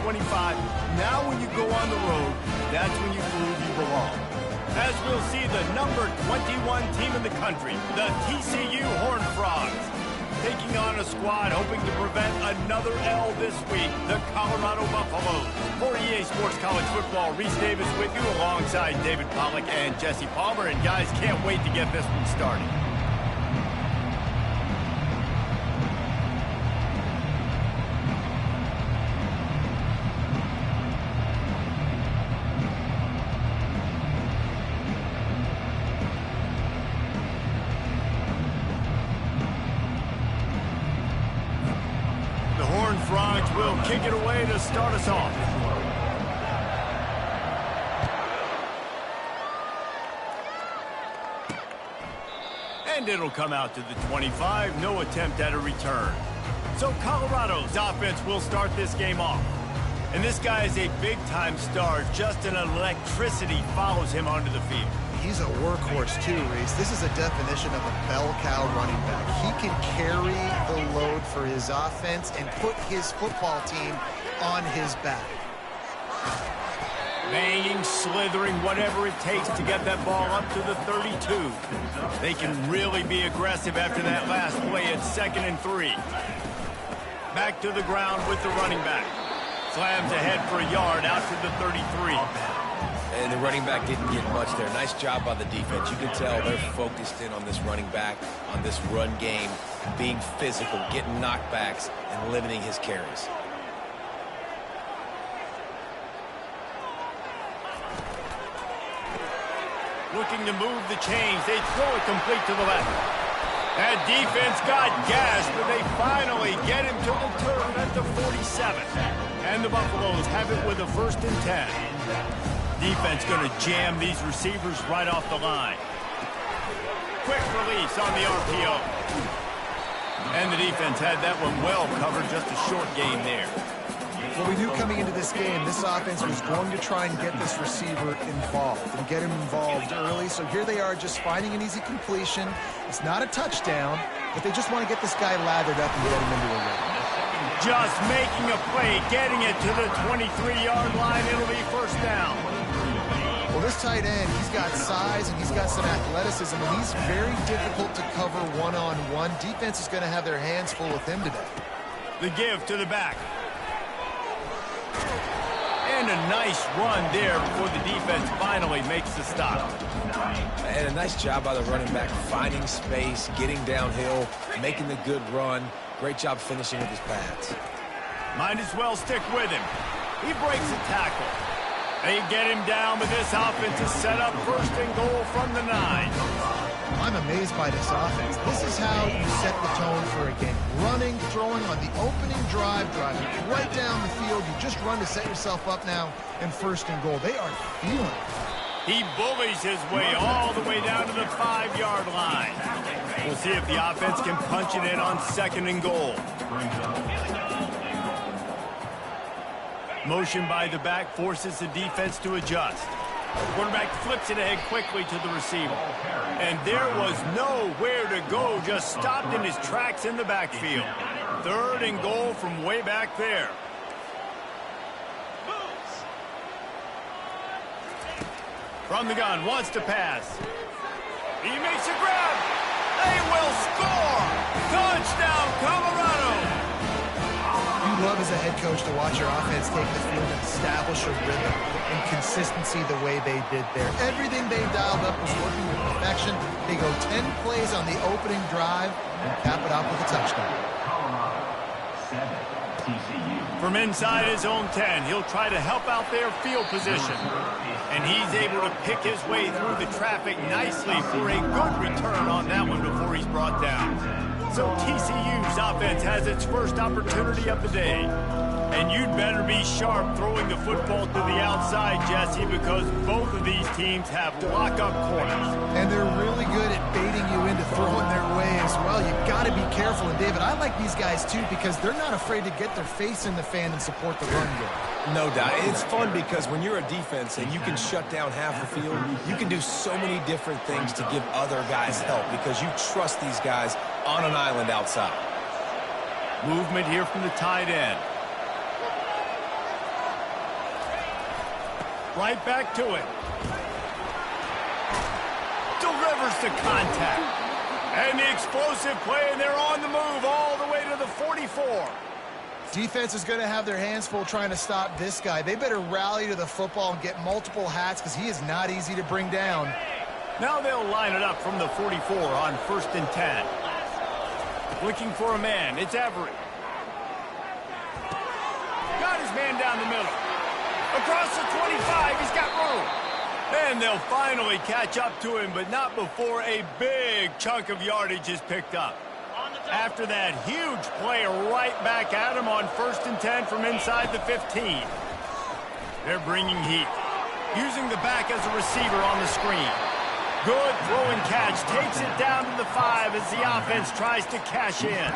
25. Now when you go on the road, that's when you prove you belong. As we'll see the number 21 team in the country, the TCU Horned Frogs, taking on a squad hoping to prevent another L this week, the Colorado Buffaloes. For EA Sports College Football, Reese Davis with you alongside David Pollack and Jesse Palmer. And guys, can't wait to get this one started. Frogs will kick it away to start us off. And it'll come out to the 25. No attempt at a return. So Colorado's offense will start this game off. And this guy is a big-time star. Just an electricity follows him onto the field. He's a workhorse too, Reese. This is a definition of a bell cow running back. He can carry the load for his offense and put his football team on his back. Banging, slithering, whatever it takes to get that ball up to the 32. They can really be aggressive after that last play at 2nd and 3. Back to the ground with the running back. Slams ahead for a yard out to the 33. And the running back didn't get much there. Nice job by the defense. You can tell they're focused in on this running back, on this run game, being physical, getting knockbacks, and limiting his carries. Looking to move the chains. They throw it complete to the left. That defense got gassed, but they finally get him to the turn at the 47. And the Buffaloes have it with a 1st and 10. Defense going to jam these receivers right off the line. Quick release on the RPO. And the defense had that one well covered, just a short gain there. Well, we knew coming into this game, this offense was going to try and get this receiver involved and get him involved early. So here they are just finding an easy completion. It's not a touchdown, but they just want to get this guy lathered up and get him into a rhythm. Just making a play, getting it to the 23-yard line. It'll be 1st down. Well, this tight end, he's got size and he's got some athleticism, and he's very difficult to cover one-on-one. Defense is going to have their hands full with him today. The give to the back. And a nice run there before the defense finally makes the stop. And a nice job by the running back, finding space, getting downhill, making the good run. Great job finishing with his pads. Might as well stick with him. He breaks a tackle. They get him down, but this offense is set up 1st and goal from the 9. I'm amazed by this offense. This is how you set the tone for a game. Running, throwing on the opening drive, driving right down the field. You just run to set yourself up now in 1st and goal. They are feeling it. He bullies his way all the way down to the 5-yard line. We'll see if the offense can punch it in on 2nd and goal. Motion by the back forces the defense to adjust. Quarterback flips it ahead quickly to the receiver. And there was nowhere to go, just stopped in his tracks in the backfield. 3rd and goal from way back there. From the gun, wants to pass. He makes a grab. They will score. Touchdown, Colorado. You love as a head coach to watch your offense take the field and establish a rhythm and consistency the way they did there. Everything they dialed up was working with perfection. They go 10 plays on the opening drive and cap it off with a touchdown. From inside his own 10, he'll try to help out their field position. And he's able to pick his way through the traffic nicely for a good return on that one before he's brought down. So TCU's offense has its first opportunity of the day. And you'd better be sharp throwing the football to the outside, Jesse, because both of these teams have lock-up corners. And they're really good at baiting you into throwing their way as well. You've got to be careful. And, David, I like these guys, too, because they're not afraid to get their face in the fan and support the run game. No doubt. It's fun because when you're a defense and you can shut down half the field, you can do so many different things to give other guys help because you trust these guys on an island outside. Movement here from the tight end. Right back to it. Delivers the contact. And the explosive play, and they're on the move all the way to the 44. Defense is going to have their hands full trying to stop this guy. They better rally to the football and get multiple hats because he is not easy to bring down. Now they'll line it up from the 44 on 1st and 10. Looking for a man. It's Everett. Got his man down the middle. Across the 25, he's got room. And they'll finally catch up to him, but not before a big chunk of yardage is picked up. After that huge play right back at him on 1st and 10 from inside the 15. They're bringing heat. Using the back as a receiver on the screen. Good throw and catch. Takes it down to the 5 as the offense tries to cash in.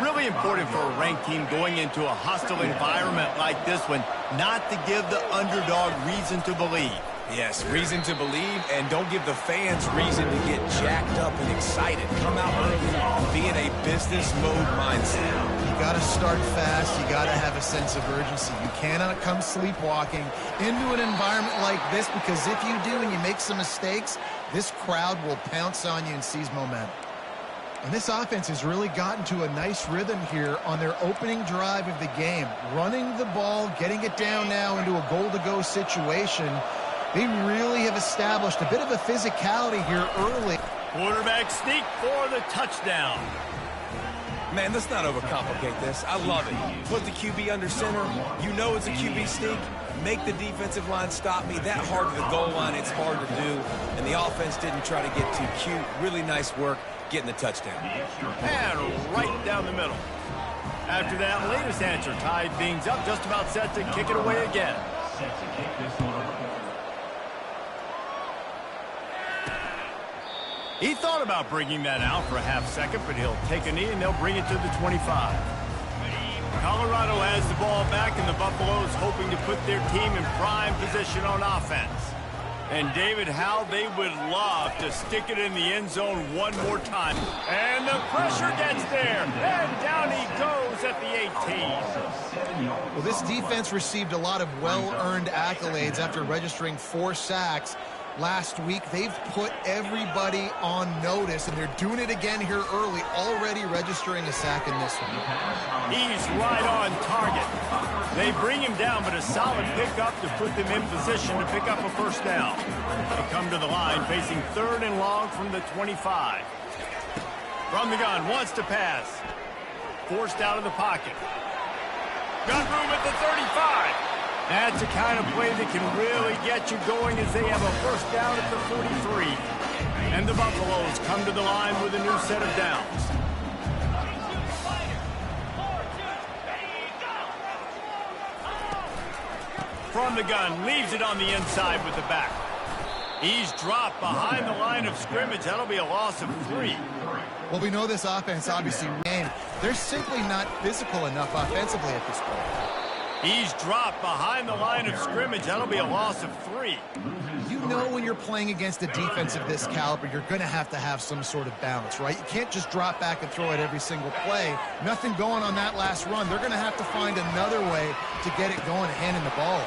Really important for a ranked team going into a hostile environment like this one not to give the underdog reason to believe. Yes, reason to believe, and don't give the fans reason to get jacked up and excited. Come out early, be in a business mode mindset. You got to start fast. You got to have a sense of urgency. You cannot come sleepwalking into an environment like this, because if you do and you make some mistakes, this crowd will pounce on you and seize momentum. And this offense has really gotten to a nice rhythm here on their opening drive of the game. Running the ball, getting it down now into a goal-to-go situation. They really have established a bit of a physicality here early. Quarterback sneak for the touchdown. Man, let's not overcomplicate this. I love it. Put the QB under center. You know it's a QB sneak. Make the defensive line stop me. That hard to the goal line, it's hard to do. And the offense didn't try to get too cute. Really nice work getting the touchdown. And right down the middle. After that latest answer, tied things up, just about set to kick it away again. He thought about bringing that out for a half second, but he'll take a knee and they'll bring it to the 25. Colorado has the ball back, and the Buffaloes hoping to put their team in prime position on offense. And David, how they would love to stick it in the end zone one more time. And the pressure gets there, and down he goes at the 18. Well, this defense received a lot of well-earned accolades after registering 4 sacks. Last week, they've put everybody on notice, and they're doing it again here early, already registering a sack in this one. He's right on target. They bring him down, but a solid pickup to put them in position to pick up a first down. They come to the line, facing 3rd and long from the 25. From the gun, wants to pass. Forced out of the pocket. Got room at the 35. That's the kind of play that can really get you going as they have a first down at the 43. And the Buffaloes come to the line with a new set of downs. From the gun, leaves it on the inside with the back. He's dropped behind the line of scrimmage. That'll be a loss of 3. Well, we know this offense obviously game. They're simply not physical enough offensively at this point. He's dropped behind the line of scrimmage. That'll be a loss of 3. You know when you're playing against a defense of this caliber, you're going to have some sort of balance, right? You can't just drop back and throw it every single play. Nothing going on that last run. They're going to have to find another way to get it going, handing the ball.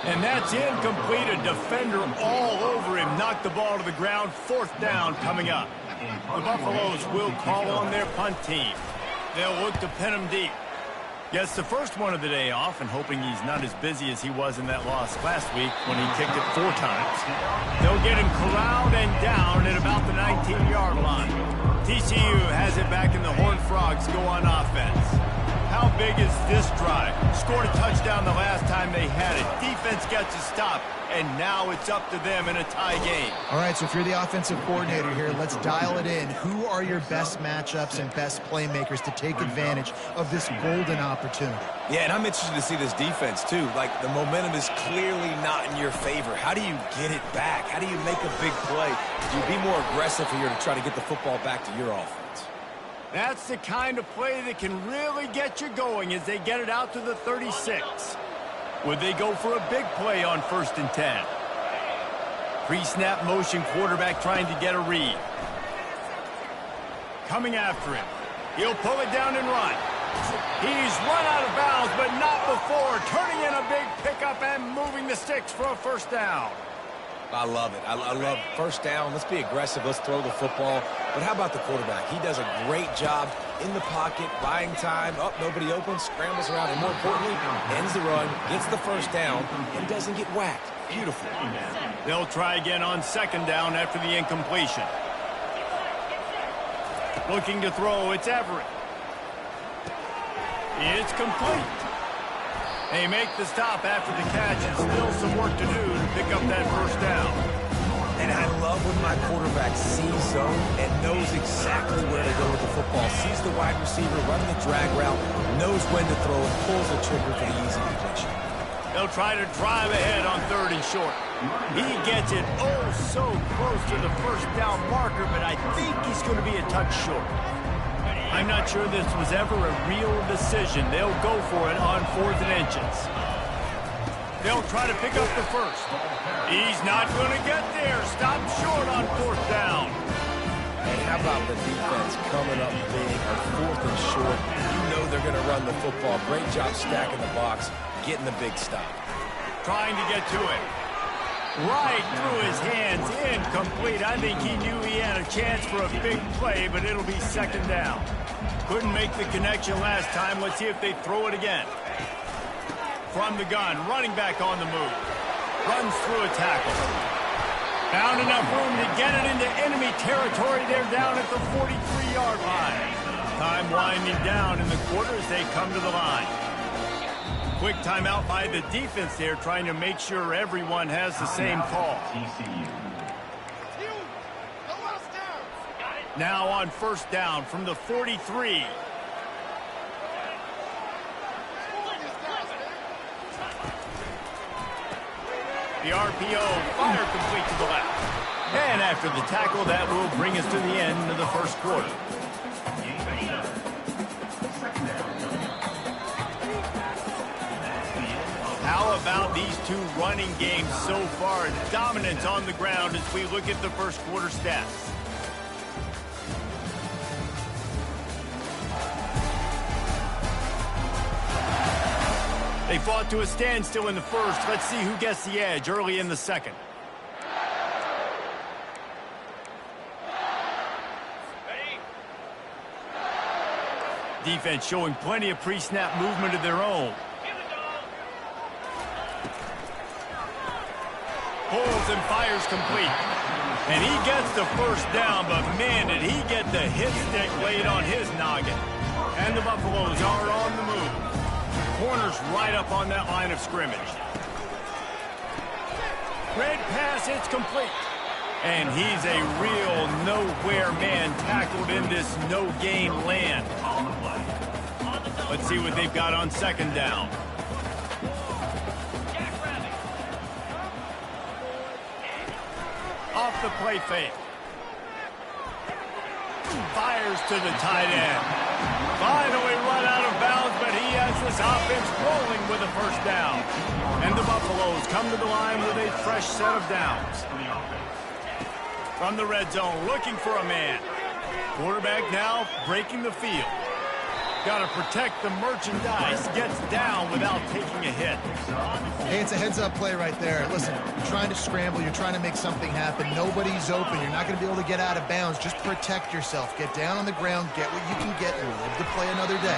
And that's incomplete. A defender all over him. Knocked the ball to the ground. 4th down coming up. The Buffaloes will call on their punt team. They'll look to pin him deep. Gets the first one of the day off, and hoping he's not as busy as he was in that loss last week when he kicked it 4 times. They'll get him corralled and down at about the 19-yard line. TCU has it back, and the Horned Frogs go on offense. How big is this drive? Scored a touchdown the last time they had it. Defense gets a stop, and now it's up to them in a tie game. All right, so if you're the offensive coordinator here, let's dial it in. Who are your best matchups and best playmakers to take advantage of this golden opportunity? Yeah, and I'm interested to see this defense, too. Like, the momentum is clearly not in your favor. How do you get it back? How do you make a big play? Do you be more aggressive here to try to get the football back to your offense? That's the kind of play that can really get you going as they get it out to the 36. Would they go for a big play on 1st and 10? Pre-snap motion, quarterback trying to get a read. Coming after him. He'll pull it down and run. He's run out of bounds, but not before. Turning in a big pickup and moving the sticks for a first down. I love it. I love first down. Let's be aggressive. Let's throw the football. But how about the quarterback? He does a great job in the pocket, buying time. Up, nobody open, scrambles around, and more importantly, ends the run, gets the first down, and doesn't get whacked. Beautiful. They'll try again on second down after the incompletion. Looking to throw, it's Everett. It's complete. They make the stop after the catch, and still some work to do to pick up that first down. And I love when my quarterback sees zone and knows exactly where to go with the football. Sees the wide receiver running the drag route, knows when to throw, and pulls the trigger for the easy completion. They'll try to drive ahead on 3rd and short. He gets it oh so close to the first down marker, but I think he's going to be a touch short. I'm not sure this was ever a real decision. They'll go for it on 4th and inches. They'll try to pick up the first. He's not going to get there. Stop short on 4th down. And how about the defense coming up big on 4th and short? You know they're going to run the football. Great job stacking the box, getting the big stop. Trying to get to it. Right through his hands, incomplete. I think he knew he had a chance for a big play, but it'll be second down. Couldn't make the connection last time. Let's see if they throw it again. From the gun, running back on the move. Runs through a tackle. Found enough room to get it into enemy territory. They're down at the 43-yard line. Time winding down in the quarter as they come to the line. Quick timeout by the defense there, trying to make sure everyone has the same call. Now on first down from the 43. The RPO, fire complete to the left. And after the tackle, that will bring us to the end of the first quarter. How about these two running games so far? Dominance on the ground as we look at the first quarter stats. They fought to a standstill in the first. Let's see who gets the edge early in the second. Defense showing plenty of pre-snap movement of their own. Pulls and fires complete. And he gets the first down, but man, did he get the hit stick laid on his noggin. And the Buffaloes are on the move. Corners right up on that line of scrimmage. Great pass, it's complete. And he's a real nowhere man tackled in this no-gain land. Let's see what they've got on second down. Off the play fake. Fires to the tight end. Finally run out of bounds, but he has this offense rolling with a first down. And the Buffaloes come to the line with a fresh set of downs. From the red zone, looking for a man. Quarterback now breaking the field. Got to protect the merchandise. Gets down without taking a hit. Hey, it's a heads-up play right there. Listen, you're trying to scramble. You're trying to make something happen. Nobody's open. You're not going to be able to get out of bounds. Just protect yourself. Get down on the ground. Get what you can get and live to play another day.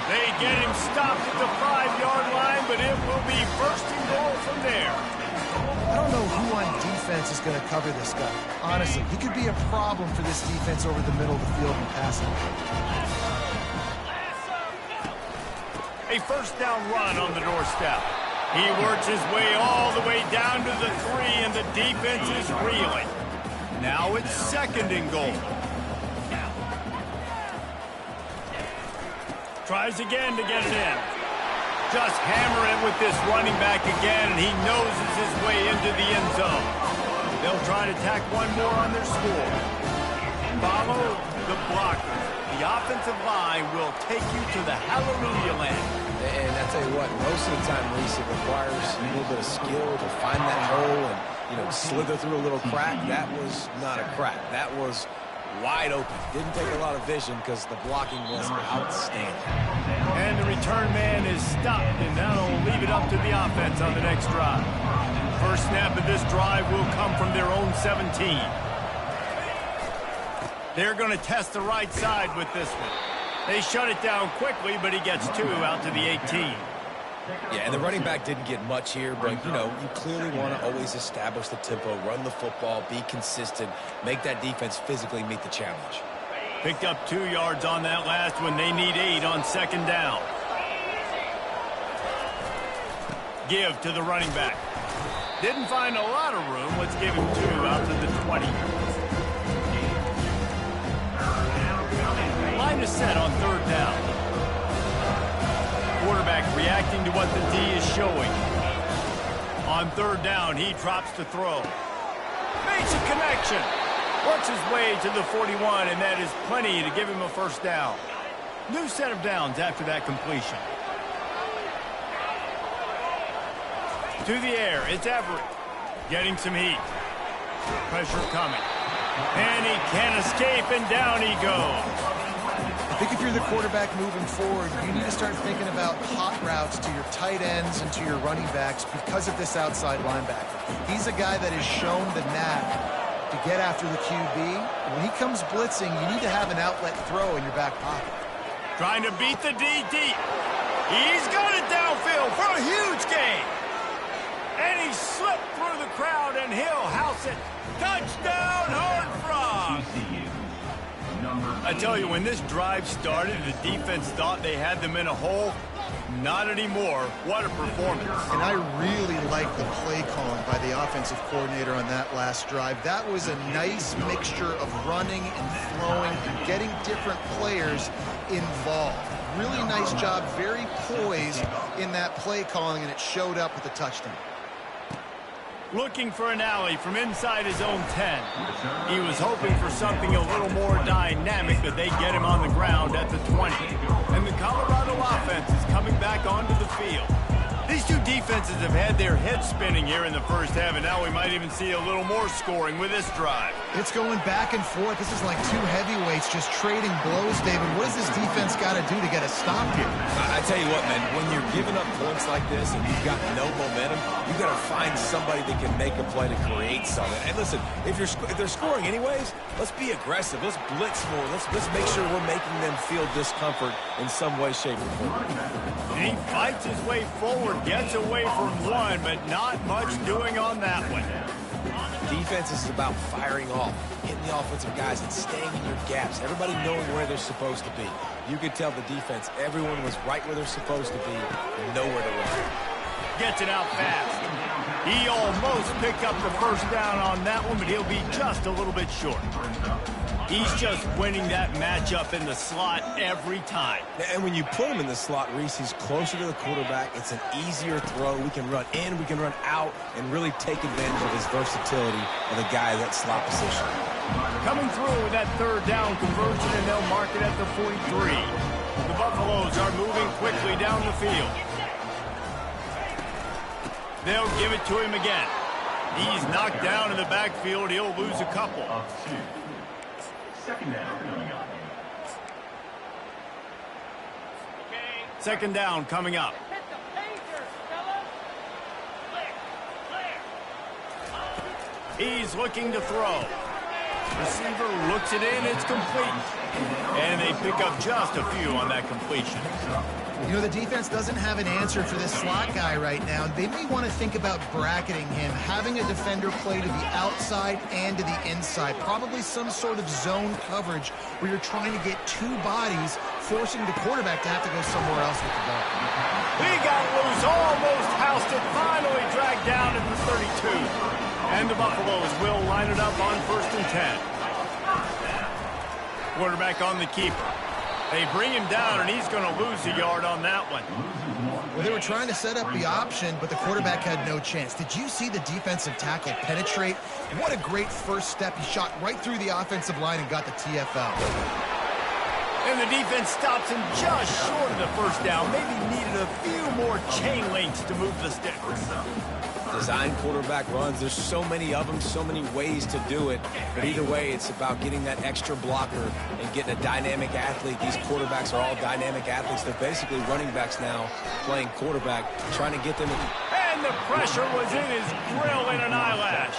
They get him stopped at the 5-yard line, but it will be first and goal from there. I don't know who on defense is going to cover this guy. Honestly, he could be a problem for this defense over the middle of the field and passing. A first down run on the doorstep. He works his way all the way down to the 3, and the defense is reeling. Now it's second and goal. Tries again to get it in. Just hammer it with this running back again, and he noses his way into the end zone. They'll try to tack one more on their score. Follow the blockers. The offensive line will take you to the hallelujah land. And I tell you what, most of the time, Reese, it requires a little bit of skill to find that hole and, slither through a little crack. That was not a crack. That was wide open. Didn't take a lot of vision because the blocking was outstanding. And the return man is stopped, and that'll leave it up to the offense on the next drive. First snap of this drive will come from their own 17. They're going to test the right side with this one. They shut it down quickly, but he gets 2 out to the 18. Yeah, and the running back didn't get much here, but, you know, you clearly want to always establish the tempo, run the football, be consistent, make that defense physically meet the challenge. Picked up 2 yards on that last one. They need 8 on second down. Give to the running back. Didn't find a lot of room. Let's give him 2 out to the 20. Line is set on third down. Quarterback reacting to what the D is showing. On third down, he drops to throw. Makes a connection. Works his way to the 41, and that is plenty to give him a first down. New set of downs after that completion. To the air, it's Everett. Getting some heat. Pressure coming. And he can't escape, and down he goes. I think if you're the quarterback moving forward, you need to start thinking about hot routes to your tight ends and to your running backs because of this outside linebacker. He's a guy that has shown the knack to get after the QB. When he comes blitzing, you need to have an outlet throw in your back pocket. Trying to beat the D deep. He's got it downfield for a huge gain. And he slipped through the crowd, and he'll house it. Touchdown, Horned Frogs! I tell you, when this drive started, the defense thought they had them in a hole. Not anymore. What a performance. And I really like the play calling by the offensive coordinator on that last drive. That was a nice mixture of running and throwing and getting different players involved. Really nice job, very poised in that play calling, and it showed up with a touchdown. Looking for an alley from inside his own 10. He was hoping for something a little more dynamic, but they get him on the ground at the 20. And the Colorado offense is coming back onto the field. These two defenses have had their heads spinning here in the first half, and now we might even see a little more scoring with this drive. It's going back and forth. This is like two heavyweights just trading blows, David. What does this defense got to do to get a stop here? I tell you what, man, when you're giving up points like this and you've got no momentum, you've got to find somebody that can make a play to create something. And listen, if they're scoring anyways, let's be aggressive. Let's blitz more. Let's make sure we're making them feel discomfort in some way, shape, or form. And he fights his way forward, gets away from one, but not much doing on that one. Defense is about firing off, hitting the offensive guys, and staying in your gaps. Everybody knowing where they're supposed to be. You could tell the defense, everyone was right where they're supposed to be, and nowhere to run. Gets it out fast. He almost picked up the first down on that one, but he'll be just a little bit short. He's just winning that matchup in the slot every time. And when you put him in the slot, Reese, he's closer to the quarterback. It's an easier throw. We can run in, we can run out, and really take advantage of his versatility of the guy in that slot position. Coming through with that third down conversion, and they'll mark it at the 43. The Buffaloes are moving quickly down the field. They'll give it to him again. He's knocked down in the backfield. He'll lose a couple. Second down coming up. He's looking to throw. Receiver looks it in, it's complete. And they pick up just a few on that completion. You know, the defense doesn't have an answer for this slot guy right now. They may want to think about bracketing him, having a defender play to the outside and to the inside. Probably some sort of zone coverage where you're trying to get two bodies, forcing the quarterback to have to go somewhere else with the ball. He got loose, almost housed it, finally dragged down at the 32. And the Buffaloes will line it up on 1st and 10. Quarterback on the keeper. They bring him down, and he's going to lose a yard on that one. Well, they were trying to set up the option, but the quarterback had no chance. Did you see the defensive tackle penetrate? What a great first step. He shot right through the offensive line and got the TFL. And the defense stops him just short of the first down. Maybe needed a few more chain links to move the sticks. Design quarterback runs, there's so many of them, so many ways to do it. But either way, it's about getting that extra blocker and getting a dynamic athlete. These quarterbacks are all dynamic athletes. They're basically running backs now playing quarterback, trying to get them in. And the pressure was in his grill in an eyelash.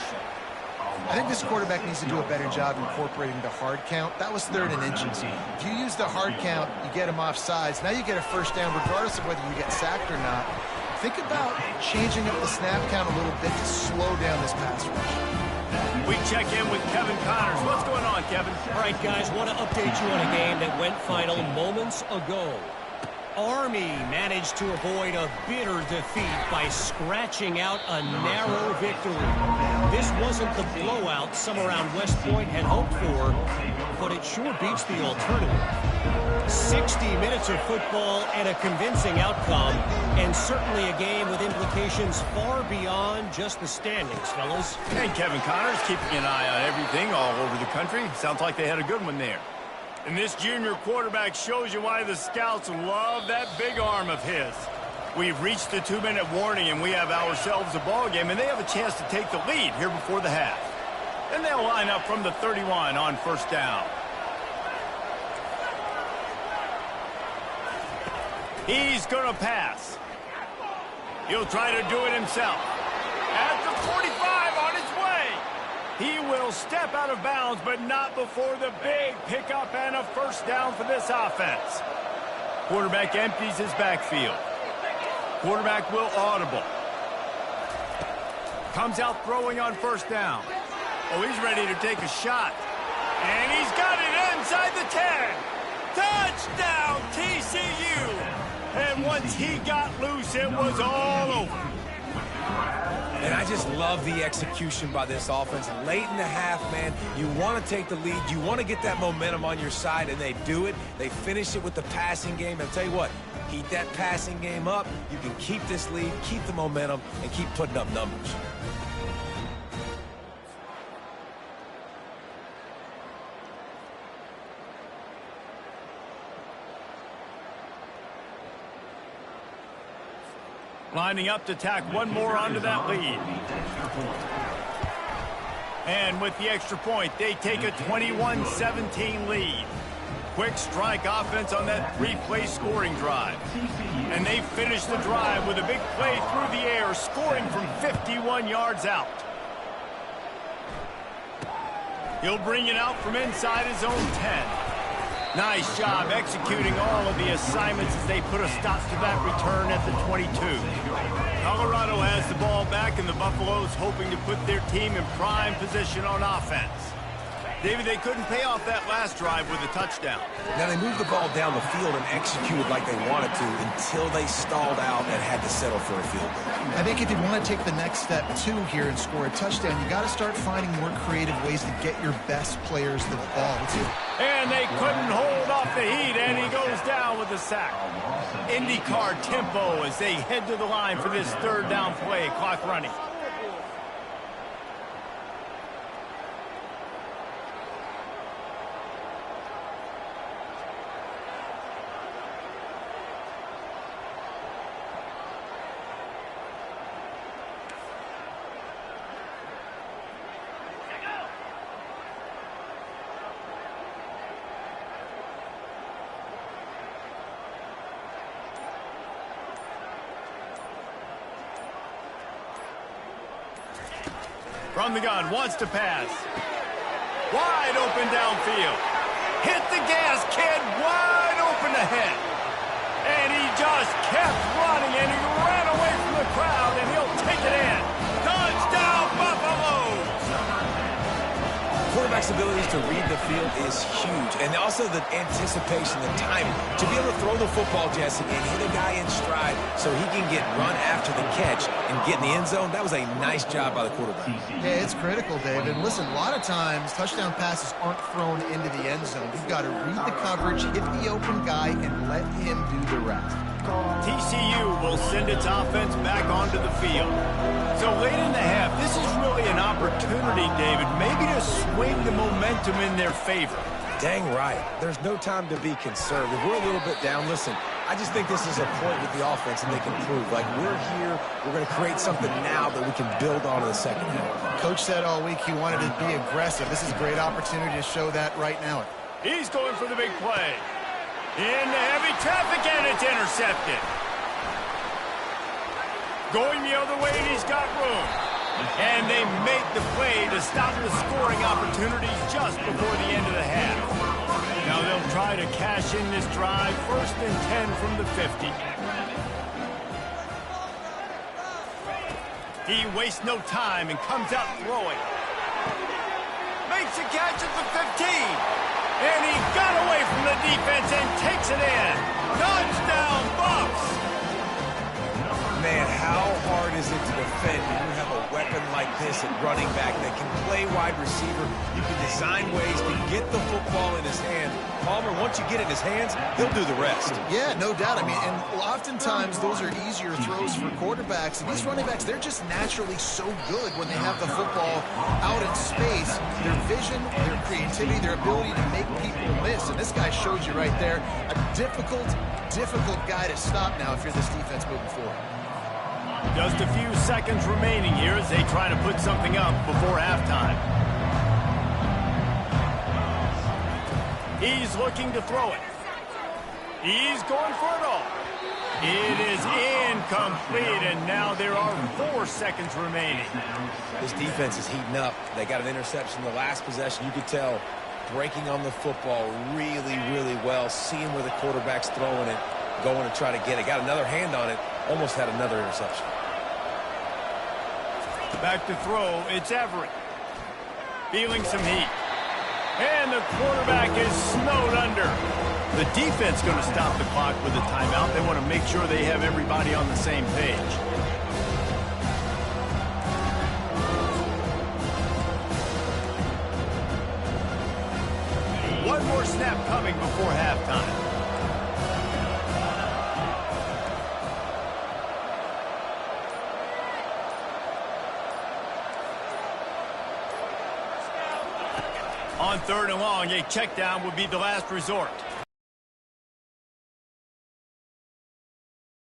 I think this quarterback needs to do a better job incorporating the hard count. That was 3rd and inches. If you use the hard count, you get him off sides. Now you get a first down regardless of whether you get sacked or not. Think about changing up the snap count a little bit to slow down this pass rush. We check in with Kevin Connors. What's going on, Kevin? All right, guys, want to update you on a game that went final moments ago. Army managed to avoid a bitter defeat by scratching out a narrow victory. This wasn't the blowout some around West Point had hoped for, but it sure beats the alternative. 60 minutes of football and a convincing outcome, and certainly a game with implications far beyond just the standings, fellas. And Kevin Connors keeping an eye on everything all over the country. Sounds like they had a good one there. And this junior quarterback shows you why the scouts love that big arm of his. We've reached the 2-minute warning, and we have ourselves a ball game, and they have a chance to take the lead here before the half. And they'll line up from the 31 on first down. He's going to pass. He'll try to do it himself. At the 45 on his way. He will step out of bounds, but not before the big pickup and a first down for this offense. Quarterback empties his backfield. Quarterback will audible. Comes out throwing on first down. Oh, he's ready to take a shot. And he's got it inside the 10. Touchdown, TCU. And once he got loose, it was all over. And I just love the execution by this offense. Late in the half, man, you want to take the lead. You want to get that momentum on your side, and they do it. They finish it with the passing game. And I'll tell you what, keep that passing game up. You can keep this lead, keep the momentum, and keep putting up numbers. Lining up to tack one more onto that lead. And with the extra point, they take a 21-17 lead. Quick strike offense on that 3-play scoring drive. And they finish the drive with a big play through the air, scoring from 51 yards out. He'll bring it out from inside his own 10. Nice job executing all of the assignments as they put a stop to that return at the 22. Colorado has the ball back, and the Buffaloes hoping to put their team in prime position on offense. David, they couldn't pay off that last drive with a touchdown. Now, they moved the ball down the field and executed like they wanted to until they stalled out and had to settle for a field goal. I think if you want to take the next step, too, here and score a touchdown, you got to start finding more creative ways to get your best players the ball, too. And they couldn't hold off the heat, and he goes down with the sack. IndyCar tempo as they head to the line for this third down play, clock running. From the gun, wants to pass. Wide open downfield. Hit the gas, kid, wide open ahead. And he just kept running, and he ran away from the crowd, and he'll take it in. Touchdown, Buffaloes! Quarterback's abilities to read the field is huge, and also the anticipation, the timing. To be able to throw the football, Jesse, and hit a guy in stride so he can get run after the catch and get in the end zone, that was a nice job by the quarterback. Yeah, it's critical, David. Listen, a lot of times touchdown passes aren't thrown into the end zone. You've got to read the coverage, hit the open guy, and let him do the rest. TCU will send its offense back onto the field. So late in the half, this is really an opportunity, David, maybe to swing the momentum in their favor. Dang right. There's no time to be conservative. We're a little bit down. Listen, I just think this is a point with the offense and they can prove. Like, we're here, we're going to create something now that we can build on in the second half. Coach said all week he wanted to be aggressive. This is a great opportunity to show that right now. He's going for the big play. Into heavy traffic, and it's intercepted. Going the other way, and he's got room. And they make the play to stop the scoring opportunities just before the end of the half. Now they'll try to cash in this drive, 1st and 10 from the 50. He wastes no time and comes out throwing. Makes a catch at the 15. And he got away from the defense and takes it in. Touchdown, Bucs! Man, how hard is it to defend when you have a weapon like this at running back that can play wide receiver? You can design ways to get the football in his hand. Palmer, once you get it in his hands, he'll do the rest. Yeah, no doubt. I mean, and oftentimes those are easier throws for quarterbacks. And these running backs, they're just naturally so good when they have the football out in space. Their vision, their creativity, their ability to make people miss. And this guy shows you right there, a difficult guy to stop now if you're this defense moving forward. Just a few seconds remaining here as they try to put something up before halftime. He's looking to throw it. He's going for it all. It is incomplete, and now there are 4 seconds remaining. This defense is heating up. They got an interception the last possession. You could tell breaking on the football really, really well, seeing where the quarterback's throwing it, going to try to get it. Got another hand on it, almost had another interception. Back to throw, it's Everett. Feeling some heat. And the quarterback is snowed under. The defense going to stop the clock with a timeout. They want to make sure they have everybody on the same page. One more snap coming before halftime. On 3rd and long, a check down would be the last resort.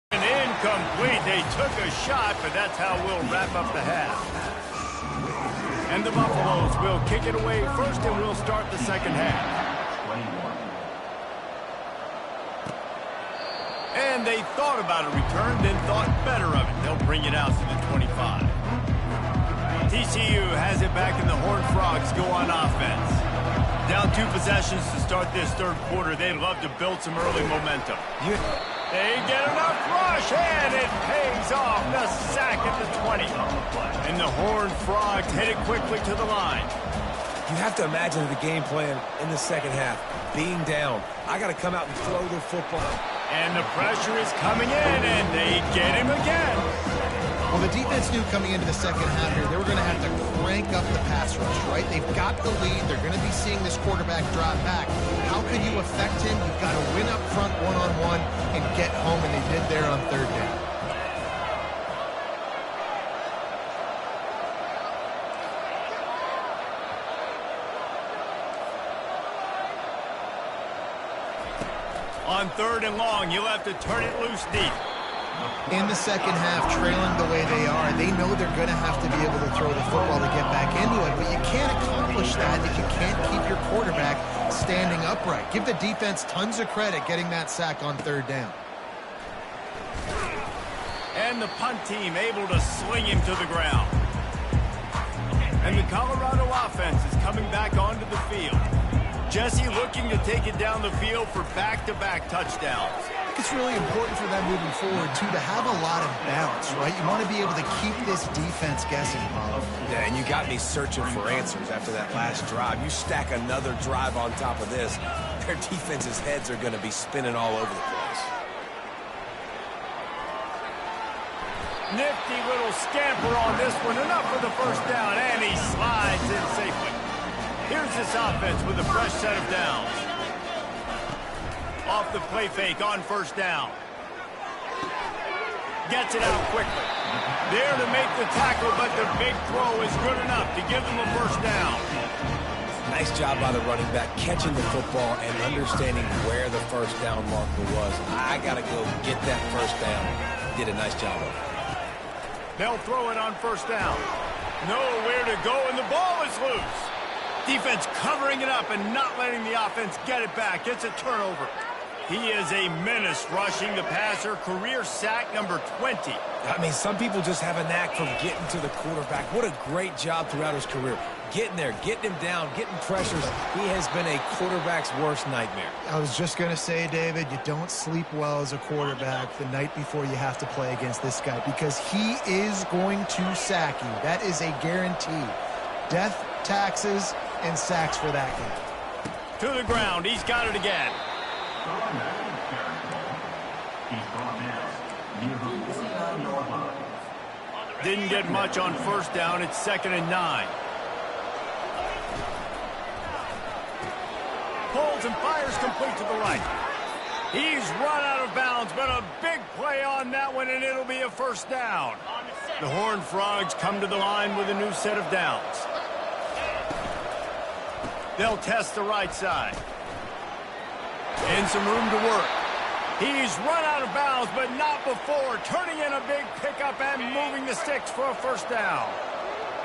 And incomplete. They took a shot, but that's how we'll wrap up the half. And the Buffaloes will kick it away first, and we'll start the second half. And they thought about a return, then thought better of it. They'll bring it out to the 25. TCU has it back, and the Horned Frogs go on offense. Down 2 possessions to start this 3rd quarter. They'd love to build some early momentum. They get enough rush, and it pays off. The sack at the 20. And the Horned Frogs headed quickly to the line. You have to imagine the game plan in the second half. Being down, I got to come out and throw the football. And the pressure is coming in, and they get him again. Well, the defense knew coming into the second half here, they were going to have to crank up the pass rush, right? They've got the lead. They're going to be seeing this quarterback drop back. How can you affect him? You've got to win up front one-on-one and get home, and they did there on 3rd down. On 3rd and long, you'll have to turn it loose deep. In the second half, trailing the way they are, they know they're going to have to be able to throw the football to get back into it, but you can't accomplish that if you can't keep your quarterback standing upright. Give the defense tons of credit getting that sack on 3rd down. And the punt team able to sling him to the ground. And the Colorado offense is coming back onto the field. Jesse looking to take it down the field for back-to-back touchdowns. It's really important for them moving forward, too, to have a lot of balance, right? You want to be able to keep this defense guessing, Paulo. Yeah, and you got me searching for answers after that last drive. You stack another drive on top of this, their defense's heads are going to be spinning all over the place. Nifty little scamper on this one, enough for the 1st down, and he slides in safely. Here's this offense with a fresh set of downs. Off the play fake on 1st down. Gets it out quickly. There to make the tackle, but the big throw is good enough to give them a 1st down. Nice job by the running back, catching the football and understanding where the first down marker was. I got to go get that first down. Did a nice job of it. They'll throw it on first down. Nowhere to go, and the ball is loose. Defense covering it up and not letting the offense get it back. It's a turnover. He is a menace rushing the passer. Career sack number 20. I mean, some people just have a knack for getting to the quarterback. What a great job throughout his career. Getting there, getting him down, getting pressures. He has been a quarterback's worst nightmare. I was just going to say, David, you don't sleep well as a quarterback the night before you have to play against this guy because he is going to sack you. That is a guarantee. Death, taxes, and sacks for that guy. To the ground. He's got it again. Didn't get much on first down. It's 2nd and 9. Pulls and fires complete to the right. He's run out of bounds, but a big play on that one, and it'll be a first down. The Horned Frogs come to the line with a new set of downs. They'll test the right side. And some room to work. He's run out of bounds, but not before. Turning in a big pickup and moving the sticks for a first down.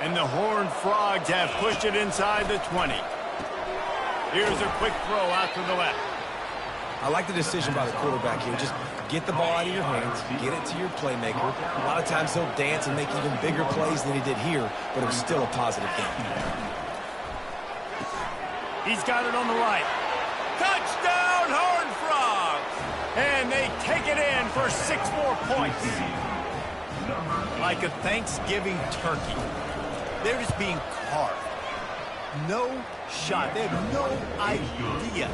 And the Horned Frogs have pushed it inside the 20. Here's a quick throw out to the left. I like the decision by the quarterback here. Just get the ball out of your hands, get it to your playmaker. A lot of times he'll dance and make even bigger plays than he did here, but it was still a positive game. He's got it on the right. Touchdown, Horned Frogs! And they take it in for 6 more points. Like a Thanksgiving turkey. They're just being carved. No shot. They have no idea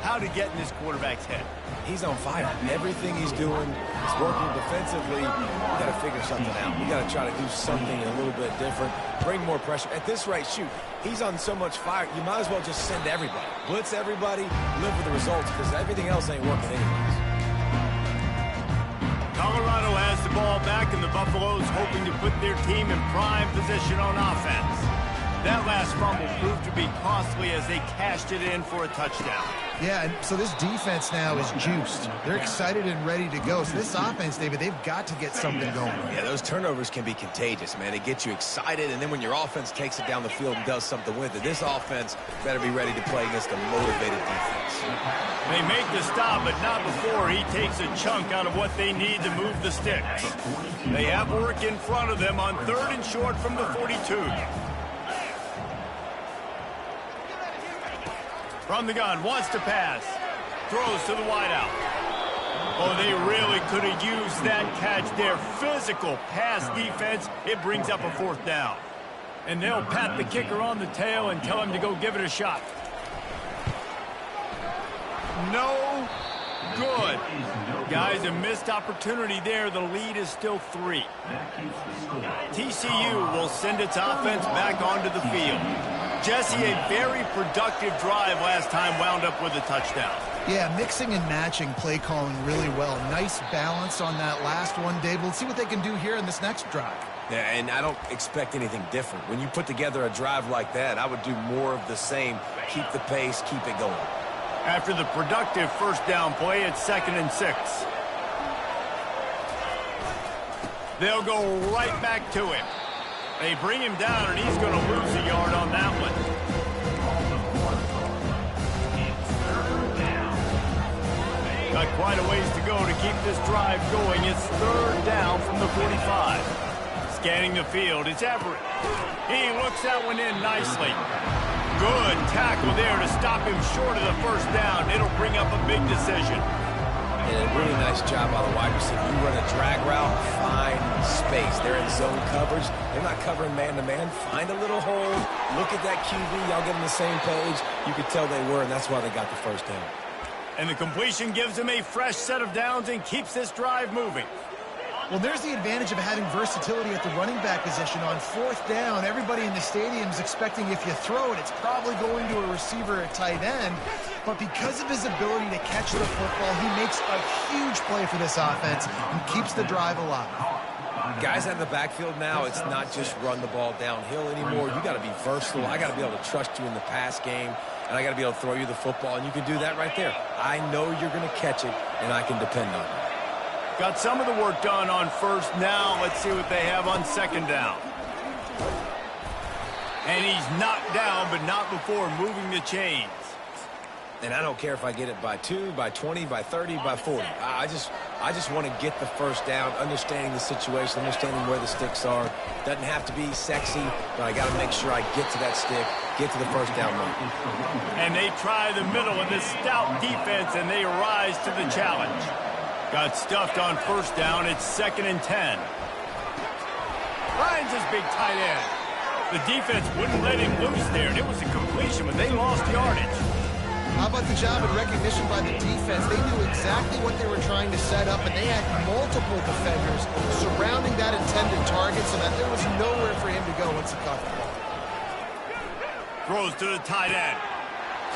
how to get in this quarterback's head. He's on fire. Everything he's doing is working defensively. We got to figure something out. We got to try to do something a little bit different. Bring more pressure. At this rate, shoot, he's on so much fire, you might as well just send everybody. Blitz everybody, live with the results, because everything else ain't working anyways. Colorado has the ball back, and the Buffaloes hoping to put their team in prime position on offense. That last fumble proved to be costly as they cashed it in for a touchdown. Yeah, and so this defense now is juiced. They're excited and ready to go. So this offense, David, they've got to get something going. Yeah, those turnovers can be contagious, man. They get you excited, and then when your offense takes it down the field and does something with it, this offense better be ready to play against a motivated defense. They make the stop, but not before he takes a chunk out of what they need to move the sticks. They have work in front of them on 3rd and short from the 42. From the gun, wants to pass. Throws to the wideout. Oh, they really could have used that catch. Their physical pass defense, it brings up a 4th down. And they'll pat the kicker on the tail and tell him to go give it a shot. No good. Guys, a missed opportunity there. The lead is still 3. TCU will send its offense back onto the field. Jesse, a very productive drive last time wound up with a touchdown. Yeah, mixing and matching play calling really well. Nice balance on that last one, Dave. Let's see what they can do here in this next drive. Yeah, and I don't expect anything different. When you put together a drive like that, I would do more of the same. Keep the pace, keep it going. After the productive first down play, it's 2nd and 6. They'll go right back to him. They bring him down, and he's going to lose a yard on that one. Got quite a ways to go to keep this drive going. It's 3rd down from the 45. Scanning the field, it's Everett. He looks that one in nicely. Good tackle there to stop him short of the first down. It'll bring up a big decision. And a really nice job by the wide receiver. You run a drag route, find space. They're in zone coverage. They're not covering man-to-man. Find a little hole. Look at that QB. Y'all get on the same page. You could tell they were, and that's why they got the first down. And the completion gives them a fresh set of downs and keeps this drive moving. Well, there's the advantage of having versatility at the running back position. On 4th down, everybody in the stadium is expecting if you throw it, it's probably going to a receiver at tight end. But because of his ability to catch the football, he makes a huge play for this offense and keeps the drive alive. Guys out of the backfield now, it's not just run the ball downhill anymore. You got to be versatile. I got to be able to trust you in the pass game, and I got to be able to throw you the football, and you can do that right there. I know you're going to catch it, and I can depend on it. Got some of the work done on first. Now let's see what they have on second down. And he's knocked down, but not before moving the chains. And I don't care if I get it by 2, by 20, by 30, by 40. I just want to get the first down, understanding the situation, understanding where the sticks are. Doesn't have to be sexy, but I got to make sure I get to that stick, get to the first down line. And they try the middle of this stout defense, and they rise to the challenge. Got stuffed on first down. It's 2nd and 10. Finds his big tight end. The defense wouldn't let him loose there, and it was a completion, but they lost yardage. How about the job and recognition by the defense? They knew exactly what they were trying to set up, and they had multiple defenders surrounding that intended target so that there was nowhere for him to go once he caught the ball. Throws to the tight end.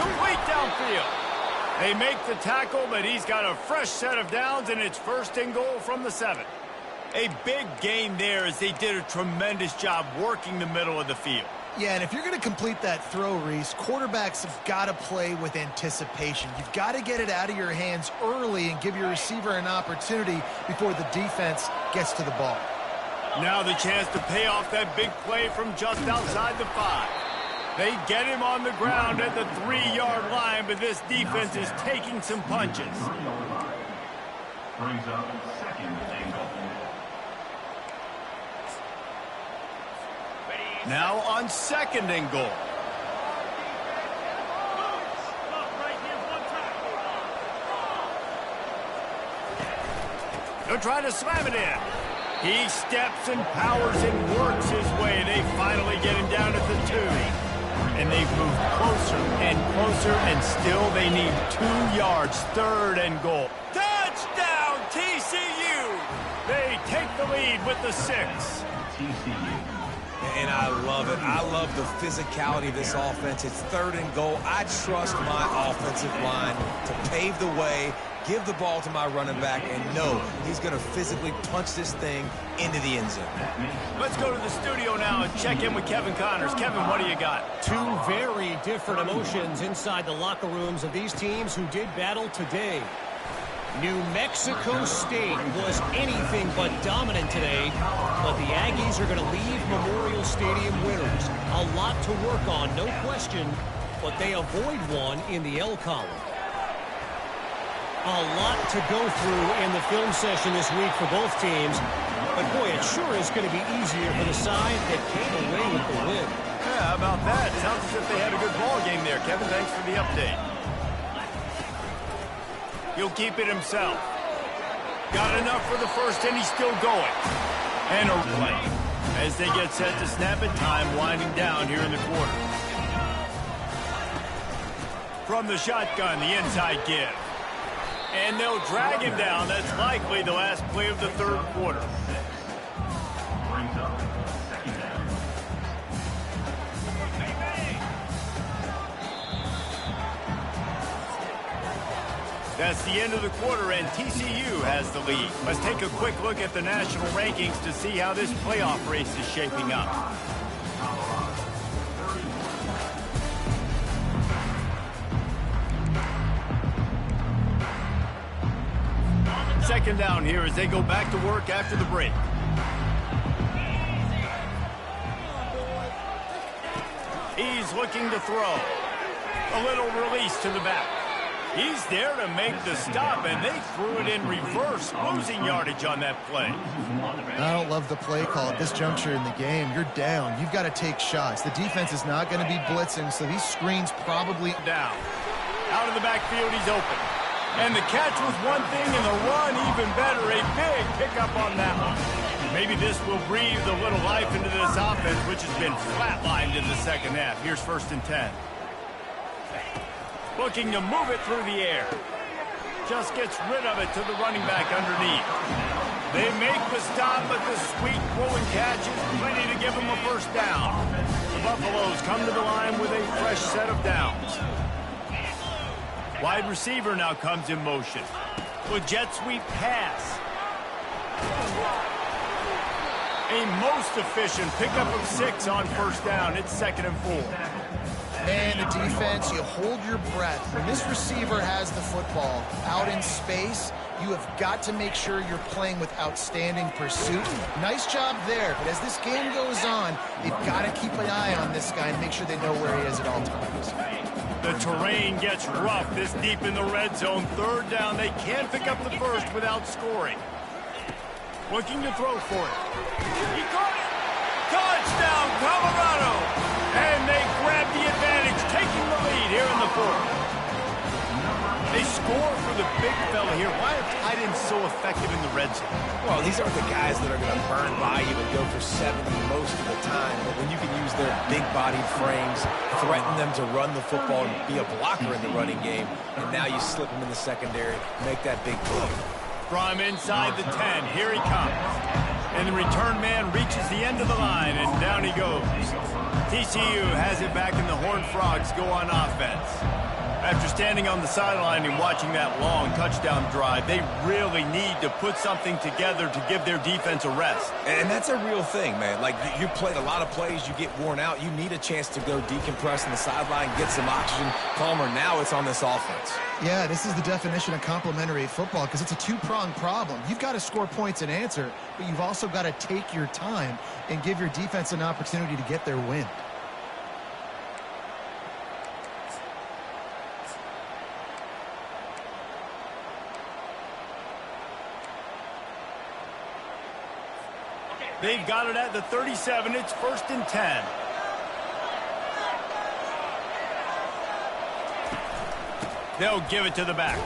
Complete downfield. They make the tackle, but he's got a fresh set of downs, and it's 1st and goal from the 7. A big gain there as they did a tremendous job working the middle of the field. Yeah, and if you're going to complete that throw, Reese, quarterbacks have got to play with anticipation. You've got to get it out of your hands early and give your receiver an opportunity before the defense gets to the ball. Now the chance to pay off that big play from just outside the 5. They get him on the ground at the 3-yard line, but this defense is taking some punches. Brings up 2nd and goal. Now on 2nd and goal. They'll try to slam it in. He steps and powers and works his way. They finally get him down at the 2. And they've moved closer and closer, and still they need 2 yards. 3rd and goal. Touchdown, TCU! They take the lead with the 6. TCU. And I love it. I love the physicality of this offense. It's 3rd and goal. I trust my offensive line to pave the way, give the ball to my running back, and know he's going to physically punch this thing into the end zone. Let's go to the studio now and check in with Kevin Connors. Kevin, what do you got? 2 very different emotions inside the locker rooms of these teams who did battle today. New Mexico State was anything but dominant today, but the Aggies are going to leave Memorial Stadium winners. A lot to work on, no question, but they avoid one in the L column. A lot to go through in the film session this week for both teams, but boy, it sure is going to be easier for the side that came away with the win. Yeah, how about that? Sounds as if they had a good ball game there. Kevin, thanks for the update. He'll keep it himself. Got enough for the first, and he's still going. And a play. As they get set to snap it, time winding down here in the quarter. From the shotgun, the inside give. And they'll drag him down. That's likely the last play of the 3rd quarter. Brings up 2nd down. That's the end of the quarter, and TCU has the lead. Let's take a quick look at the national rankings to see how this playoff race is shaping up. Second down here as they go back to work after the break. He's looking to throw. A little release to the back. He's there to make the stop, and they threw it in reverse, losing yardage on that play. I don't love the play call at this juncture in the game. You're down. You've got to take shots. The defense is not going to be blitzing, so these screens probably... Down. Out of the backfield, he's open. And the catch was one thing, and the run even better. A big pickup on that one. Maybe this will breathe a little life into this offense, which has been flatlined in the second half. Here's 1st and 10. Looking to move it through the air. Just gets rid of it to the running back underneath. They make the stop, but the sweet throwing catch is plenty to give them a first down. The Buffaloes come to the line with a fresh set of downs. Wide receiver now comes in motion. With jet sweep pass. A most efficient pickup of 6 on first down. It's 2nd and 4. Man, the defense, you hold your breath. When this receiver has the football out in space, you have got to make sure you're playing with outstanding pursuit. Nice job there, but as this game goes on, they've got to keep an eye on this guy and make sure they know where he is at all times. The terrain gets rough this deep in the red zone. 3rd down, they can't pick up the first without scoring. Looking to throw for it. He caught it! Touchdown, Colorado! And they grab the advantage, taking the lead here in the 4th. They score for the big fella here. Why are tight ends so effective in the red zone? Well, these aren't the guys that are going to burn by you and go for 70 most of the time. But when you can use their big-bodied frames, threaten them to run the football and be a blocker in the running game, and now you slip them in the secondary, make that big play. From inside the 10, here he comes. And the return man reaches the end of the line, and down he goes. TCU has it back, and the Horned Frogs go on offense. After standing on the sideline and watching that long touchdown drive, they really need to put something together to give their defense a rest. And that's a real thing, man. Like, you played a lot of plays, you get worn out, you need a chance to go decompress on the sideline, get some oxygen. Palmer, now it's on this offense. Yeah, this is the definition of complementary football because it's a two-pronged problem. You've got to score points and answer, but you've also got to take your time and give your defense an opportunity to get their win. They've got it at the 37. It's 1st and 10. They'll give it to the back.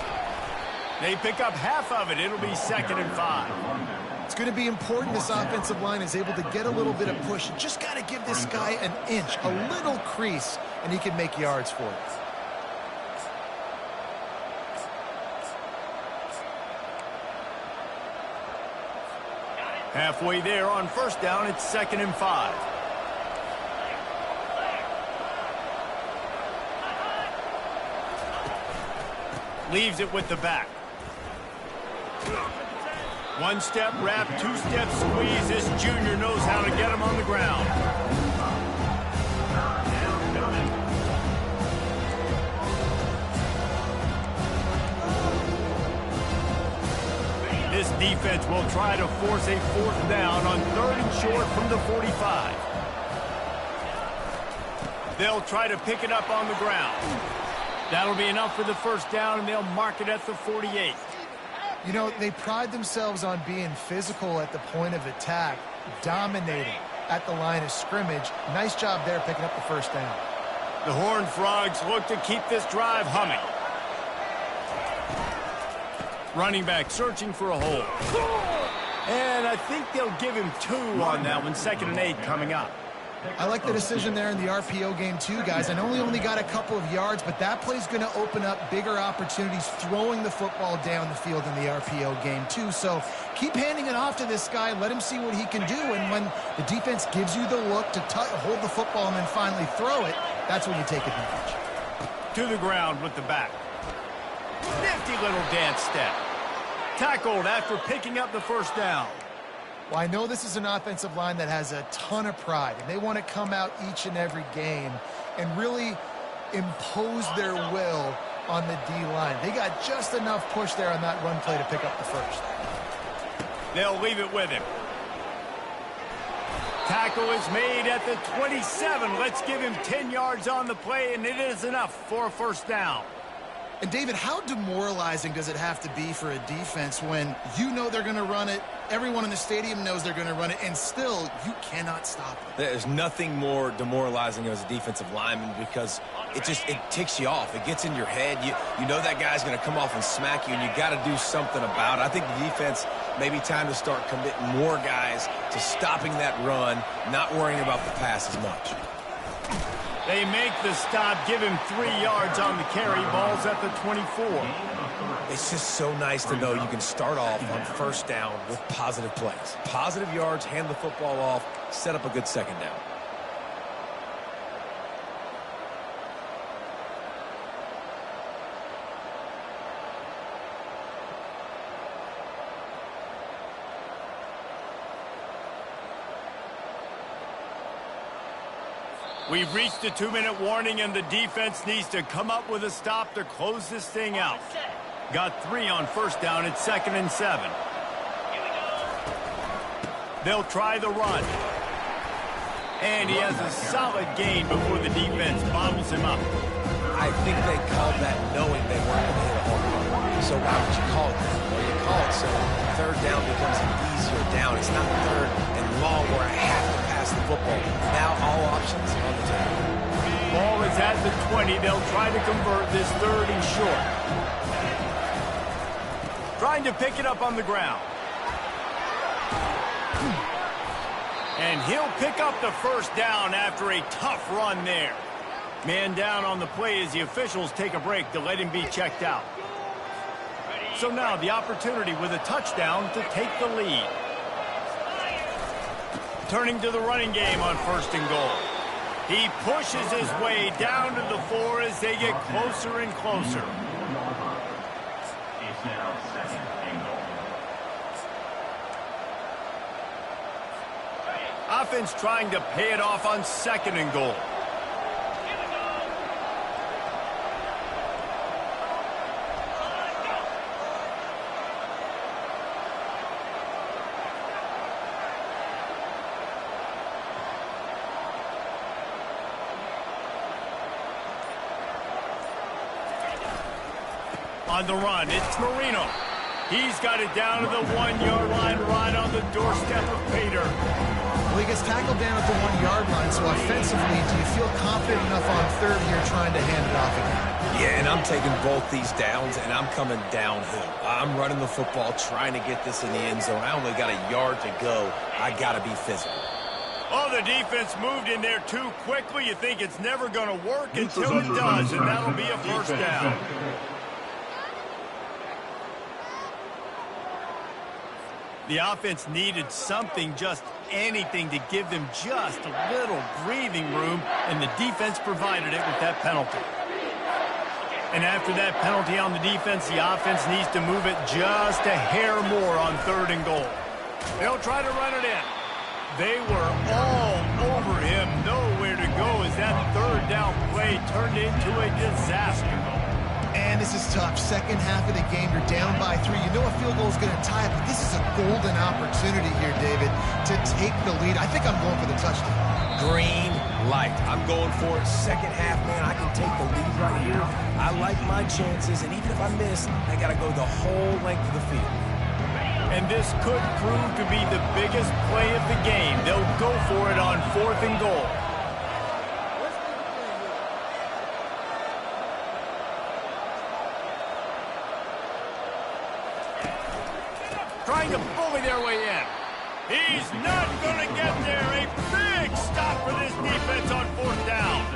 They pick up half of it. It'll be 2nd and 5. It's going to be important this offensive line is able to get a little bit of push. You just got to give this guy an inch, a little crease, and he can make yards for it. Halfway there on first down, it's 2nd and 5. Leaves it with the back. One step wrap, 2-step squeeze. This junior knows how to get him on the ground. This defense will try to force a 4th down on 3rd and short from the 45. They'll try to pick it up on the ground. That'll be enough for the 1st down, and they'll mark it at the 48. You know, they pride themselves on being physical at the point of attack, dominating at the line of scrimmage. Nice job there picking up the 1st down. The Horned Frogs look to keep this drive humming. Running back searching for a hole. And I think they'll give him 2 on that one. 2nd and 8 coming up. I like the decision there in the RPO game too, guys. I know he only got a couple of yards, but that play's going to open up bigger opportunities throwing the football down the field in the RPO game too. So keep handing it off to this guy. Let him see what he can do. And when the defense gives you the look to hold the football and then finally throw it, that's when you take advantage. To the ground with the back. Nifty little dance step. Tackled after picking up the 1st down. Well, I know this is an offensive line that has a ton of pride, and they want to come out each and every game and really impose their will on the D-line. They got just enough push there on that run play to pick up the 1st. They'll leave it with him. Tackle is made at the 27. Let's give him 10 yards on the play, and it is enough for a 1st down. And, David, how demoralizing does it have to be for a defense when you know they're going to run it, everyone in the stadium knows they're going to run it, and still you cannot stop it? There's nothing more demoralizing as a defensive lineman because it ticks you off. It gets in your head. You know that guy's going to come off and smack you, and you got to do something about it. I think the defense maybe time to start committing more guys to stopping that run, not worrying about the pass as much. They make the stop, give him 3 yards on the carry. Ball's at the 24. It's just so nice to know you can start off on 1st down with positive plays. Positive yards, hand the football off, set up a good 2nd down. We've reached the 2-minute warning, and the defense needs to come up with a stop to close this thing out. Got 3 on first down. It's 2nd and 7. They'll try the run. And he has a solid gain before the defense bobbles him up. I think they called that knowing they weren't going to hit a home run. So why would you call it that? Well, you call it so third down becomes an easier down. It's not third and long where I have to pass the football. Now all options are on the table. Ball is at the 20. They'll try to convert this 3rd and short. Trying to pick it up on the ground. And he'll pick up the first down after a tough run there. Man down on the play as the officials take a break to let him be checked out. So now the opportunity with a touchdown to take the lead. Turning to the running game on 1st and goal. He pushes his way down to the 4 as they get closer and closer. It's now 2nd and goal. Offense trying to pay it off on 2nd and goal. On the run, it's Marino. He's got it down to the 1-yard line right on the doorstep of Pater. Well, he gets tackled down at the 1-yard line, so offensively, do you feel confident enough on 3rd here trying to hand it off again? Yeah, and I'm taking both these downs, and I'm coming downhill. I'm running the football, trying to get this in the end zone. I only got a yard to go. I got to be physical. Oh, the defense moved in there too quickly. You think it's never going to work until it does, and that'll be a first down. The offense needed something, just anything, to give them just a little breathing room, and the defense provided it with that penalty. And after that penalty on the defense, the offense needs to move it just a hair more on 3rd and goal. They'll try to run it in. They were all over him, nowhere to go as that 3rd down play turned into a disaster. And this is tough. Second half of the game, you're down by 3. You know a field goal is going to tie it, but this is a golden opportunity here, David, to take the lead. I think I'm going for the touchdown. Green light. I'm going for it. Second half, man, I can take the lead right here. I like my chances, and even if I miss, I got to go the whole length of the field. And this could prove to be the biggest play of the game. They'll go for it on 4th and goal. Trying to bully their way in. He's not going to get there. A big stop for this defense on 4th down.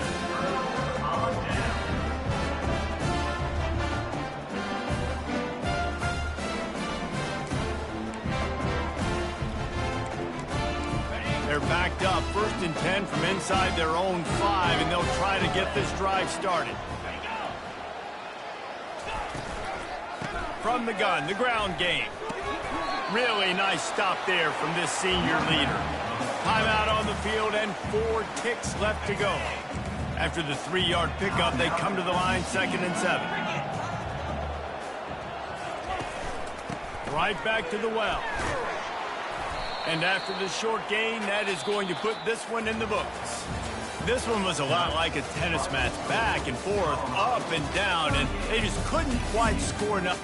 They're backed up, 1st and 10 from inside their own 5, and they'll try to get this drive started. From the gun, the ground game. Really nice stop there from this senior leader. Timeout on the field and 4 ticks left to go. After the 3-yard pickup, they come to the line, 2nd and 7. Right back to the well. And after the short gain, that is going to put this one in the books. This one was a lot like a tennis match, back and forth, up and down, and they just couldn't quite score enough.